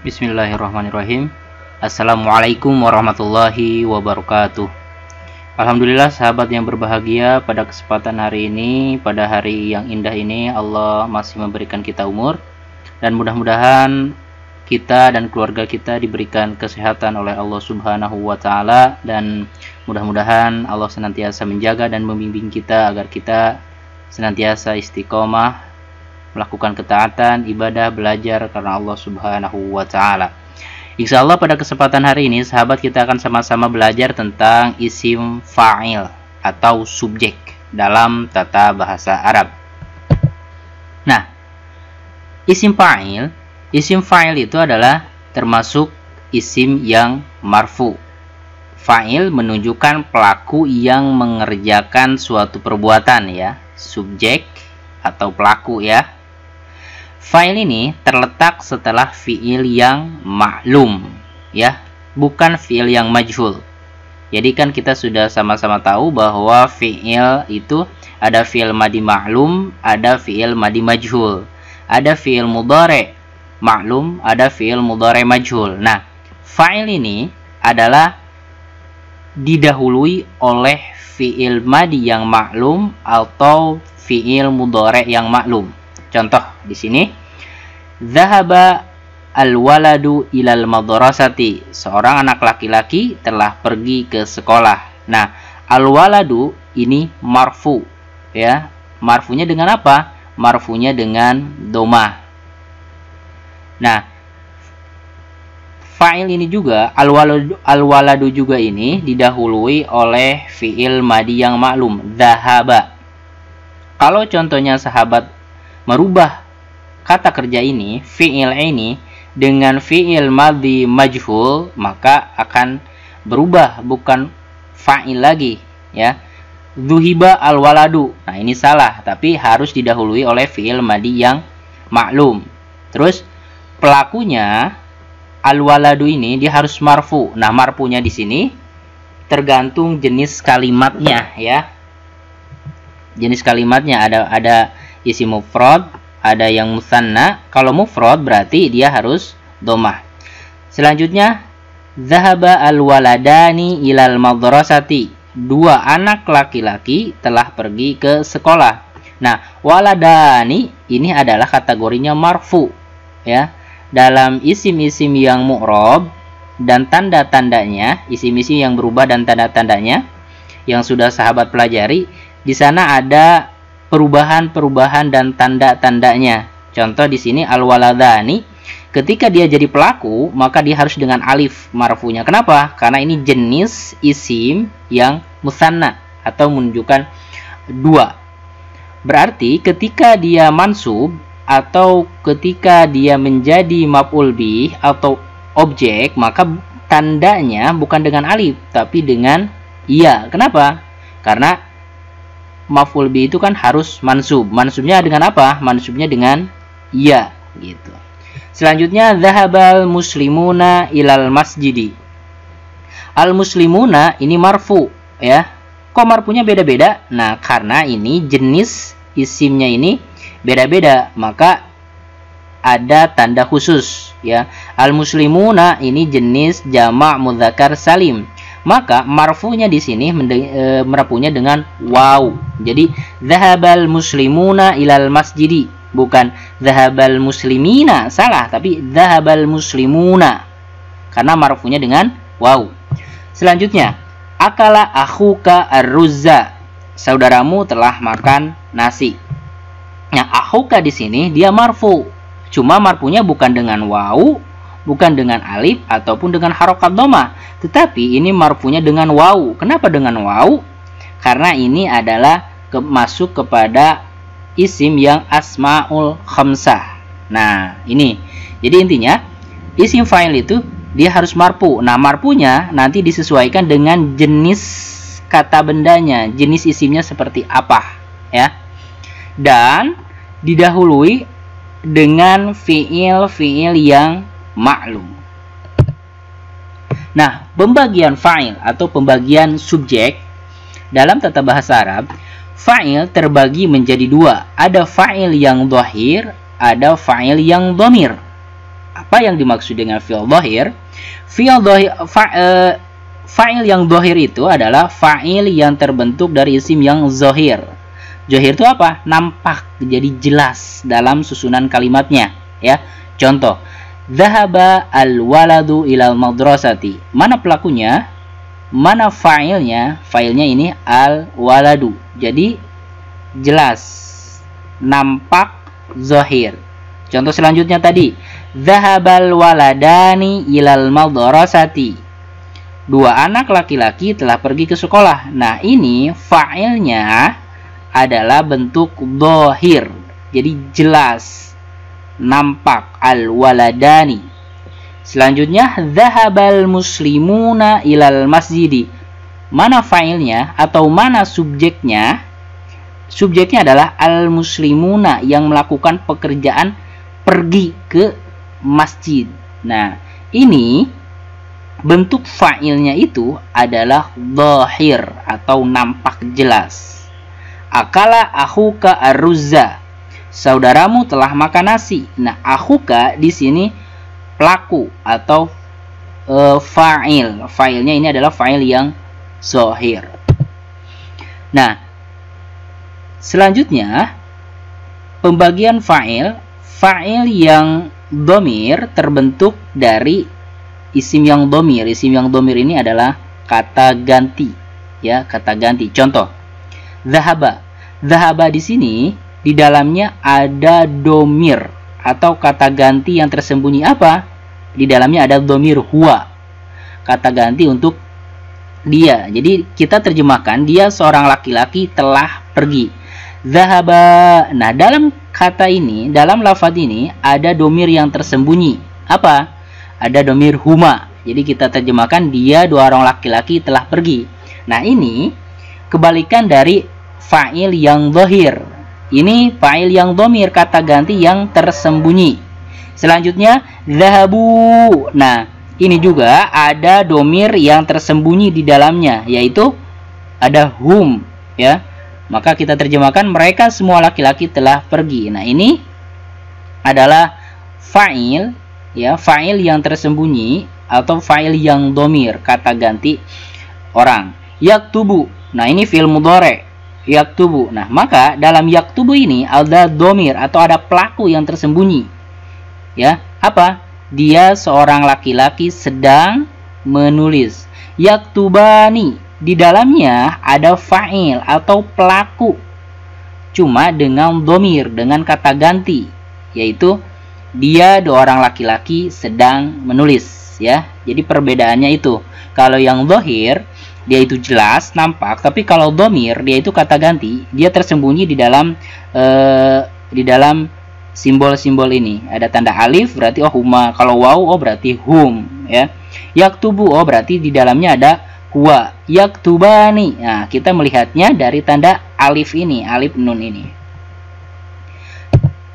Bismillahirrahmanirrahim. Assalamualaikum warahmatullahi wabarakatuh. Alhamdulillah sahabat yang berbahagia, pada kesempatan hari ini, pada hari yang indah ini, Allah masih memberikan kita umur, dan mudah-mudahan kita dan keluarga kita diberikan kesehatan oleh Allah Subhanahu wa Ta'ala, dan mudah-mudahan Allah senantiasa menjaga dan membimbing kita agar kita senantiasa istiqomah melakukan ketaatan, ibadah, belajar karena Allah Subhanahu wa Ta'ala. Insya Allah pada kesempatan hari ini sahabat kita akan sama-sama belajar tentang isim fa'il atau subjek dalam tata bahasa Arab. Nah, isim fa'il itu adalah termasuk isim yang marfu. Fa'il menunjukkan pelaku yang mengerjakan suatu perbuatan, ya, subjek atau pelaku, ya. Fa'il ini terletak setelah fi'il yang maklum, ya, bukan fi'il yang majhul. Jadi kan kita sudah sama-sama tahu bahwa fi'il itu ada fi'il madi maklum, ada fi'il madi majhul, ada fi'il mudhari maklum, ada fi'il mudhari majhul. Nah, fa'il ini adalah didahului oleh fi'il madi yang maklum atau fi'il mudhari yang maklum. Contoh di sini, zahaba al-waladu ilal madrasati. Seorang anak laki-laki telah pergi ke sekolah. Nah, al-waladu ini marfu, ya. Marfunya dengan apa? Marfunya dengan domah. Nah, fa'il ini juga, al-waladu juga ini didahului oleh fi'il madi yang maklum, zahaba. Kalau contohnya sahabat merubah kata kerja ini, fi'il ini dengan fi'il madhi majhul, maka akan berubah, bukan fa'il lagi, ya. Zuhiba al-waladu. Nah, ini salah, tapi harus didahului oleh fi'il madhi yang maklum. Terus pelakunya al-waladu ini dia harus marfu. Nah, marfunya di sini tergantung jenis kalimatnya, ya. Jenis kalimatnya ada isim mufrad, ada yang musanna. Kalau mufrad berarti dia harus domah. Selanjutnya, zahaba al-waladani ilal madrasati. Dua anak laki-laki telah pergi ke sekolah. Nah, waladani ini adalah kategorinya marfu, ya. Dalam isim-isim yang mu'rab dan tanda-tandanya, isim-isim yang berubah dan tanda-tandanya yang sudah sahabat pelajari, di sana ada perubahan-perubahan dan tanda-tandanya. Contoh di sini al-waladani, ketika dia jadi pelaku, maka dia harus dengan alif marfunya. Kenapa? Karena ini jenis isim yang musanna atau menunjukkan dua. Berarti ketika dia mansub atau ketika dia menjadi maf'ul bih atau objek, maka tandanya bukan dengan alif tapi dengan iya. Kenapa? Karena maf'ul bih itu kan harus mansub. Mansubnya dengan apa? Mansubnya dengan iya, gitu. Selanjutnya, zahabal muslimuna ilal masjidi. Al muslimuna ini marfu, ya. Kok marfunya beda-beda? Nah, karena ini jenis isimnya ini beda-beda, maka ada tanda khusus, ya. Al muslimuna ini jenis jamak mudzakkar salim. Maka marfunya di sini marfunya dengan waw. Jadi zahabal muslimuna ilal masjidi, bukan zahabal muslimina, salah, tapi zahabal muslimuna karena marfunya dengan waw. Selanjutnya, akala akhuka ar-ruzza. Saudaramu telah makan nasi. Nah, akhuka di sini dia marfu. Cuma marfunya bukan dengan waw, bukan dengan alif ataupun dengan harokat dhamma, tetapi ini marfunya dengan waw. Kenapa dengan waw? Karena ini adalah masuk kepada isim yang asmaul khamsah. Nah, ini. Jadi intinya isim fa'il itu dia harus marfu. Nah, marfunya nanti disesuaikan dengan jenis kata bendanya, jenis isimnya seperti apa, ya. Dan didahului dengan fiil yang maklum. Nah, pembagian fa'il atau pembagian subjek dalam tata bahasa Arab, fa'il terbagi menjadi dua. Ada fa'il yang dhahir, ada fa'il yang dhamir. Apa yang dimaksud dengan fi'il dhahir? Fa'il yang dhahir itu adalah fa'il yang terbentuk dari isim yang zahir. Zahir itu apa? Nampak, jadi jelas dalam susunan kalimatnya, ya. Contoh, dhahaba al-waladu ilal madrasati. Mana pelakunya? Mana fa'ilnya? Fa'ilnya ini al-waladu. Jadi jelas, nampak, zahir. Contoh selanjutnya tadi, dhahabal waladani ilal madrasati. Dua anak laki-laki telah pergi ke sekolah. Nah, ini fa'ilnya adalah bentuk dhahir. Jadi jelas, nampak, al-waladani. Selanjutnya, dhahabal muslimuna ilal masjidi. Mana fa'ilnya atau mana subjeknya? Subjeknya adalah al-muslimuna yang melakukan pekerjaan pergi ke masjid. Nah, ini bentuk fa'ilnya itu adalah dhahir atau nampak jelas. Akala akhuka arruzza. Saudaramu telah makan nasi. Nah, akhuka di sini pelaku atau fa'il. Fa'ilnya ini adalah fa'il yang zahir. Nah, selanjutnya pembagian fa'il. Fa'il yang dhamir terbentuk dari isim yang dhamir. Isim yang dhamir ini adalah kata ganti, ya, kata ganti. Contoh, dhahaba. Dhahaba di sini di dalamnya ada dhamir atau kata ganti yang tersembunyi apa? Di dalamnya ada dhamir huwa. Kata ganti untuk dia. Jadi kita terjemahkan dia seorang laki-laki telah pergi. Dhahaba. Nah, dalam kata ini, dalam lafaz ini ada domir yang tersembunyi. Apa? Ada domir huma. Jadi kita terjemahkan dia dua orang laki-laki telah pergi. Nah, ini kebalikan dari fa'il yang dhahir. Ini fa'il yang domir, kata ganti yang tersembunyi. Selanjutnya, dhahabu. Nah, ini juga ada domir yang tersembunyi di dalamnya, yaitu ada hum, ya. Maka kita terjemahkan mereka semua laki-laki telah pergi. Nah, ini adalah fa'il, ya, fa'il yang tersembunyi atau fa'il yang dhamir, kata ganti orang. Yaktubu. Nah, ini fi'il mudhari', yaktubu. Nah, maka dalam yaktubu ini ada dhamir atau ada pelaku yang tersembunyi. Ya, apa? Dia seorang laki-laki sedang menulis. Yaktubani. Di dalamnya ada fa'il atau pelaku, cuma dengan dhamir, dengan kata ganti, yaitu dia dua orang laki-laki sedang menulis, ya. Jadi perbedaannya itu. Kalau yang dhahir dia itu jelas, nampak, tapi kalau dhamir dia itu kata ganti, dia tersembunyi di dalam simbol-simbol ini. Ada tanda alif berarti oh huma, kalau waw oh berarti hum, ya. Yaktubu oh berarti di dalamnya ada huwa. Yaktubani. Nah, kita melihatnya dari tanda alif ini, alif nun ini.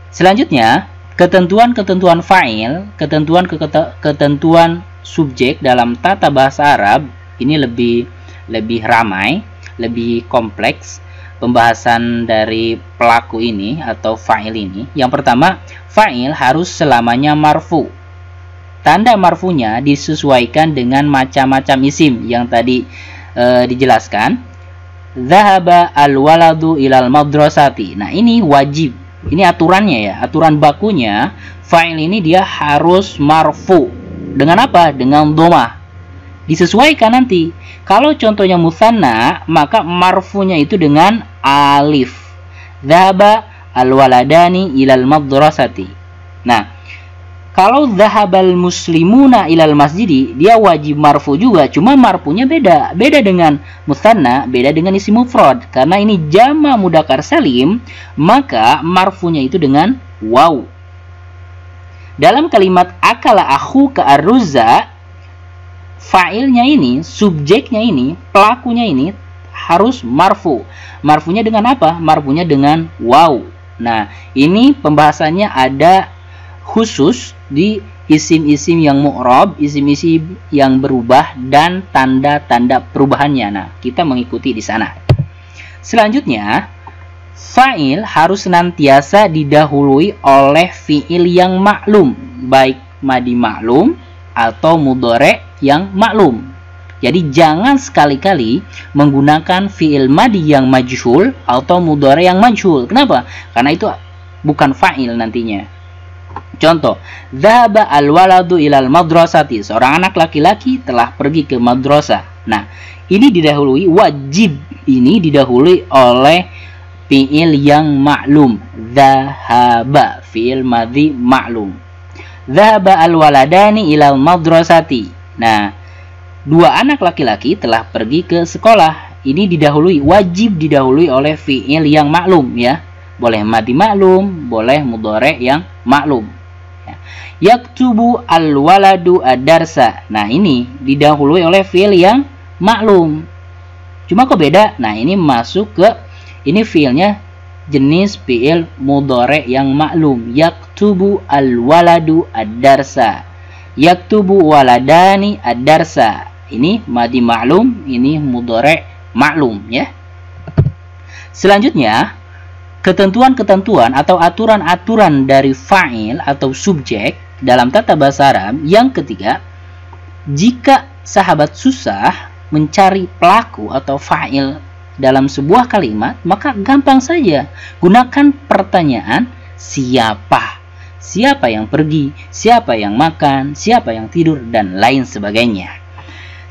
Selanjutnya, ketentuan-ketentuan fa'il, ketentuan subjek dalam tata bahasa Arab ini lebih ramai, lebih kompleks pembahasan dari pelaku ini atau fa'il ini. Yang pertama, fa'il harus selamanya marfu. Tanda marfunya disesuaikan dengan macam-macam isim yang tadi dijelaskan. Dhahaba al-waladu ilal madrasati. Nah, ini wajib. Ini aturannya, ya. Aturan bakunya, fa'il ini dia harus marfu. Dengan apa? Dengan dhamah. Disesuaikan nanti. Kalau contohnya musanna, maka marfunya itu dengan alif. Dhahaba al-waladani ilal madrasati. Nah, kalau dhahabal muslimuna ilal masjidi, dia wajib marfu juga, cuma marfunya beda. Beda dengan musanna, beda dengan isim mufrad. Karena ini jama mudzakkar salim, maka marfunya itu dengan waw. Dalam kalimat akala akhuka arruzza, fa'ilnya ini, subjeknya ini, pelakunya ini harus marfu. Marfunya dengan apa? Marfunya dengan waw. Nah, ini pembahasannya ada khusus di isim-isim yang mu'rab, isim-isim yang berubah dan tanda-tanda perubahannya. Nah, kita mengikuti di sana. Selanjutnya, fa'il harus senantiasa didahului oleh fi'il yang maklum, baik madi maklum atau mudhari yang maklum. Jadi jangan sekali-kali menggunakan fi'il madi yang majhul atau mudhari yang majhul. Kenapa? Karena itu bukan fa'il nantinya. Contoh, dzahaba al-waladu ilal madrasati. Seorang anak laki-laki telah pergi ke madrasah. Nah, ini didahului, wajib ini didahului oleh fi'il yang maklum. Dzahaba, fi'il madhi maklum. Dzahaba al-waladani ilal madrasati. Nah, dua anak laki-laki telah pergi ke sekolah. Ini didahului, wajib didahului oleh fi'il yang maklum ya. Boleh madhi maklum, boleh mudhari yang maklum. Yaktubu al-waladu ad-darsa. Nah, ini didahului oleh fi'il yang maklum. Cuma kok beda? Nah, ini masuk ke ini fi'ilnya jenis fi'il mudhari yang maklum. Yaktubu al-waladu ad-darsa. Yaktubu waladani ad-darsa. Ini madhi maklum, ini mudhari maklum ya. Selanjutnya, ketentuan-ketentuan atau aturan-aturan dari fa'il atau subjek dalam tata bahasa Arab. Yang ketiga, jika sahabat susah mencari pelaku atau fa'il dalam sebuah kalimat, maka gampang saja gunakan pertanyaan siapa. Siapa yang pergi, siapa yang makan, siapa yang tidur, dan lain sebagainya.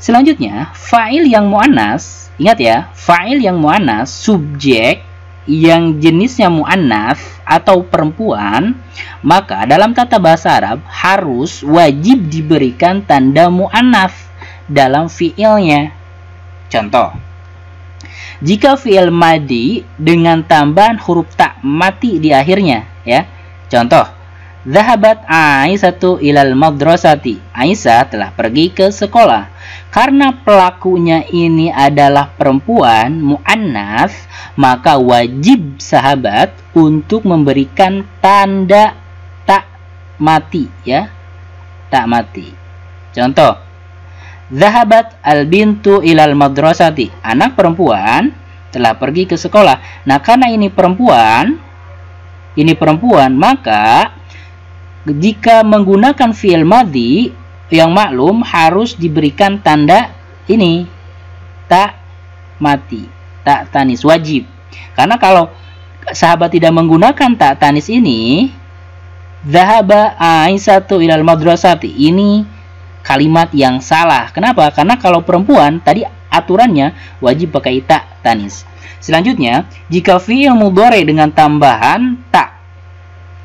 Selanjutnya, fa'il yang mu'annas. Ingat ya, fa'il yang mu'annas, subjek yang jenisnya mu'annas atau perempuan, maka dalam tata bahasa Arab harus wajib diberikan tanda mu'annas dalam fi'ilnya. Contoh, jika fi'il madi dengan tambahan huruf ta mati di akhirnya ya. Contoh, Zahabat Aisyatu ilal madrasati. Aisyah telah pergi ke sekolah. Karena pelakunya ini adalah perempuan mu'annas, maka wajib sahabat untuk memberikan tanda tak mati ya. Tak mati. Contoh, Zahabat al-bintu ilal madrasati. Anak perempuan telah pergi ke sekolah. Nah, karena ini perempuan, maka jika menggunakan fi'il madhi yang maklum harus diberikan tanda ini tak mati, tak tanis, wajib. Karena kalau sahabat tidak menggunakan tak tanis ini, Zahaba Aisyatu ilal madrasati, ini kalimat yang salah. Kenapa? Karena kalau perempuan tadi aturannya wajib pakai tak tanis. Selanjutnya, jika fi'il mudhari dengan tambahan tak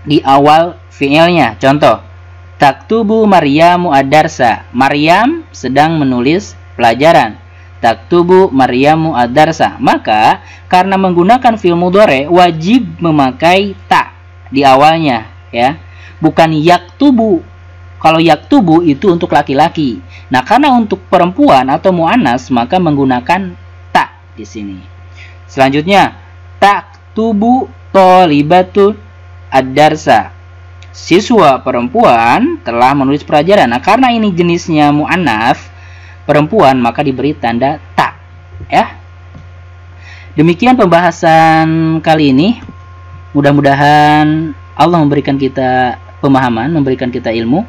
di awal fi'ilnya. Contoh, taktubu Maryamu ad-darsa. Maryam sedang menulis pelajaran. Taktubu Maryamu ad-darsa. Maka karena menggunakan fi'il mudhari wajib memakai ta di awalnya ya. Bukan yaktubu. Kalau yaktubu itu untuk laki-laki. Nah, karena untuk perempuan atau muannas maka menggunakan ta di sini. Selanjutnya, taktubu thalibatu ad-darsa. Siswa perempuan telah menulis pelajaran. Nah, karena ini jenisnya mu'annas perempuan, maka diberi tanda ta ya. Demikian pembahasan kali ini. Mudah-mudahan Allah memberikan kita pemahaman, memberikan kita ilmu.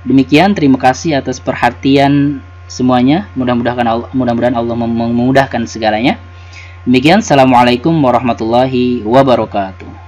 Demikian, terima kasih atas perhatian semuanya. Mudah-mudahan Allah memudahkan segalanya. Demikian, assalamualaikum warahmatullahi wabarakatuh.